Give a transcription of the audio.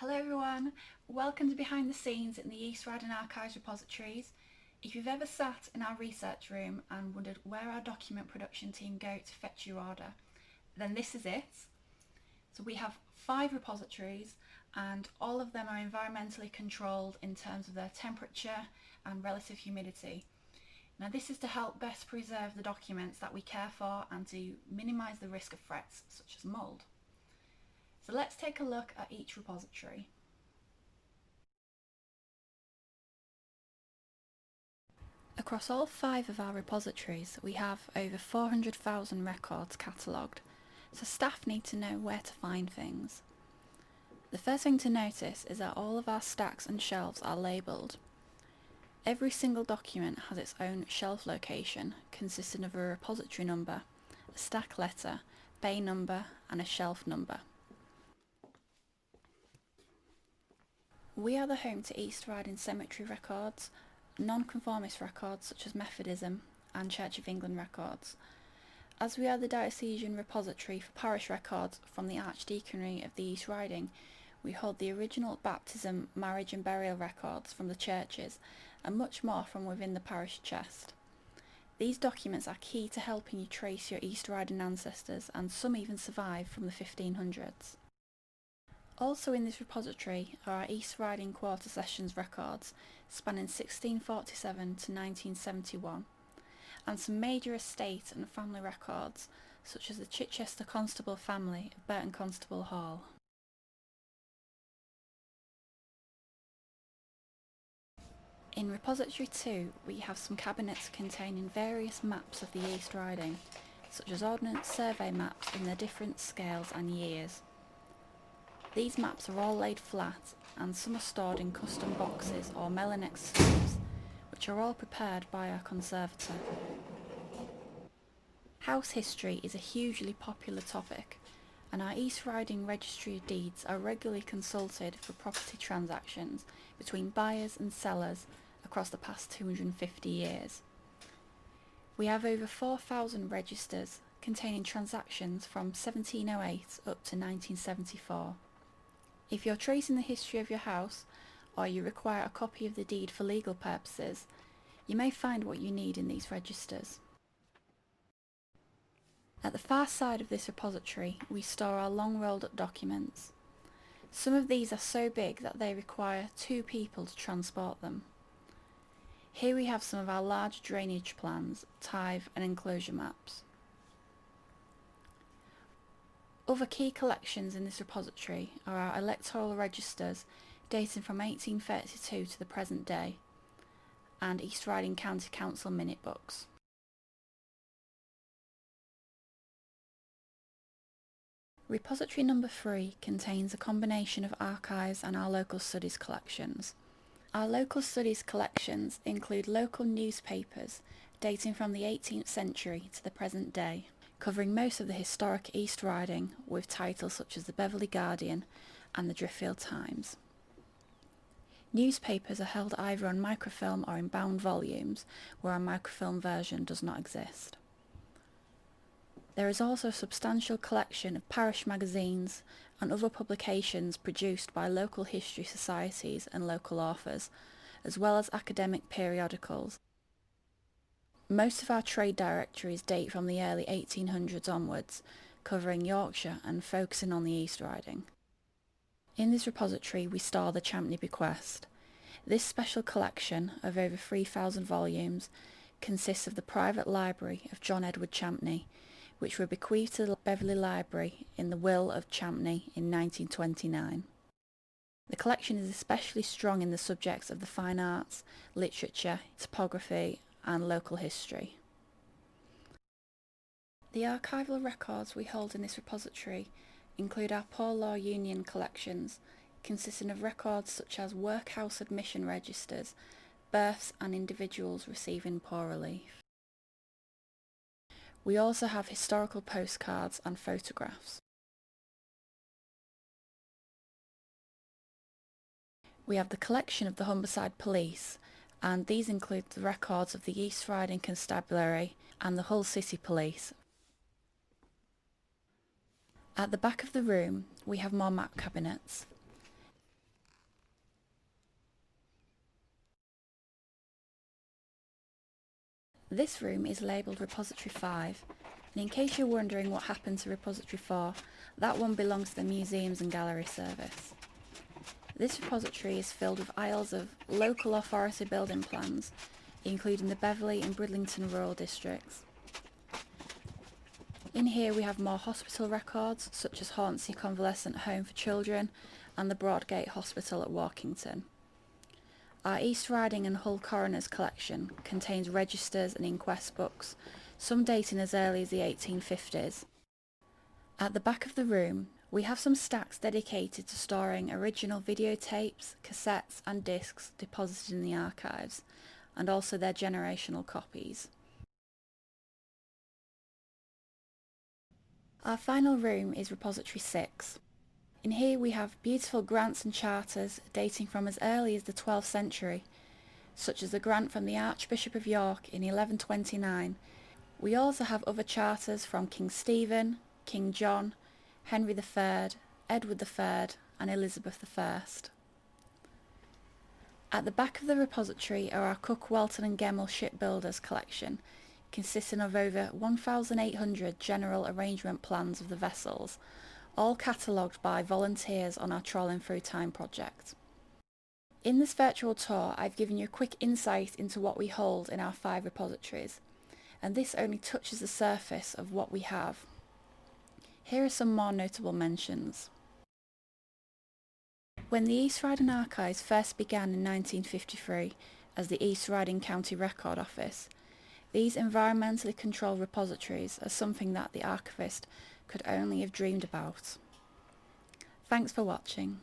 Hello everyone, welcome to Behind the Scenes in the East Riding Archives Repositories. If you've ever sat in our research room and wondered where our document production team go to fetch your order, then this is it. So we have 5 repositories and all of them are environmentally controlled in terms of their temperature and relative humidity. Now this is to help best preserve the documents that we care for and to minimise the risk of threats such as mould. So let's take a look at each repository. Across all 5 of our repositories, we have over 400,000 records catalogued, so staff need to know where to find things. The first thing to notice is that all of our stacks and shelves are labelled. Every single document has its own shelf location, consisting of a repository number, a stack letter, bay number, and a shelf number. We are the home to East Riding Cemetery records, non-conformist records such as Methodism and Church of England records. As we are the diocesan repository for parish records from the Archdeaconry of the East Riding, we hold the original baptism, marriage and burial records from the churches and much more from within the parish chest. These documents are key to helping you trace your East Riding ancestors, and some even survive from the 1500s. Also in this repository are our East Riding Quarter Sessions records spanning 1647 to 1971, and some major estate and family records such as the Chichester Constable family of Burton Constable Hall. In Repository 2 we have some cabinets containing various maps of the East Riding, such as Ordnance Survey maps in their different scales and years. These maps are all laid flat and some are stored in custom boxes or Melinex sleeves, which are all prepared by our conservator. House history is a hugely popular topic, and our East Riding Registry of Deeds are regularly consulted for property transactions between buyers and sellers across the past 250 years. We have over 4,000 registers containing transactions from 1708 up to 1974. If you're tracing the history of your house, or you require a copy of the deed for legal purposes, you may find what you need in these registers. At the far side of this repository, we store our long rolled up documents. Some of these are so big that they require 2 people to transport them. Here we have some of our large drainage plans, tithe and enclosure maps. Other key collections in this repository are our electoral registers dating from 1832 to the present day, and East Riding County Council minute books. Repository number 3 contains a combination of archives and our local studies collections. Our local studies collections include local newspapers dating from the 18th century to the present day, covering most of the historic East Riding with titles such as the Beverley Guardian and the Driffield Times. Newspapers are held either on microfilm or in bound volumes, where a microfilm version does not exist. There is also a substantial collection of parish magazines and other publications produced by local history societies and local authors, as well as academic periodicals. Most of our trade directories date from the early 1800s onwards, covering Yorkshire and focusing on the East Riding. In this repository we store the Champney Bequest. This special collection of over 3,000 volumes consists of the private library of John Edward Champney, which were bequeathed to the Beverley Library in the Will of Champney in 1929. The collection is especially strong in the subjects of the fine arts, literature, topography and local history. The archival records we hold in this repository include our Poor Law Union collections, consisting of records such as workhouse admission registers, births and individuals receiving poor relief. We also have historical postcards and photographs. We have the collection of the Humberside Police, and these include the records of the East Riding Constabulary and the Hull City Police. At the back of the room we have more map cabinets. This room is labelled Repository 5, and in case you're wondering what happened to Repository 4, that one belongs to the Museums and Gallery Service. This repository is filled with aisles of local authority building plans, including the Beverley and Bridlington rural districts. In here we have more hospital records, such as Hornsey Convalescent Home for Children and the Broadgate Hospital at Walkington. Our East Riding and Hull Coroners collection contains registers and inquest books, some dating as early as the 1850s. At the back of the room, we have some stacks dedicated to storing original videotapes, cassettes and discs deposited in the archives, and also their generational copies. Our final room is Repository 6. In here we have beautiful grants and charters dating from as early as the 12th century, such as the grant from the Archbishop of York in 1129. We also have other charters from King Stephen, King John, Henry III, Edward III and Elizabeth I. At the back of the repository are our Cook, Welton and Gemmell shipbuilders collection, consisting of over 1,800 general arrangement plans of the vessels, all catalogued by volunteers on our Trawling Through Time project. In this virtual tour, I've given you a quick insight into what we hold in our 5 repositories, and this only touches the surface of what we have. Here are some more notable mentions. When the East Riding Archives first began in 1953 as the East Riding County Record Office, these environmentally controlled repositories are something that the archivist could only have dreamed about. Thanks for watching.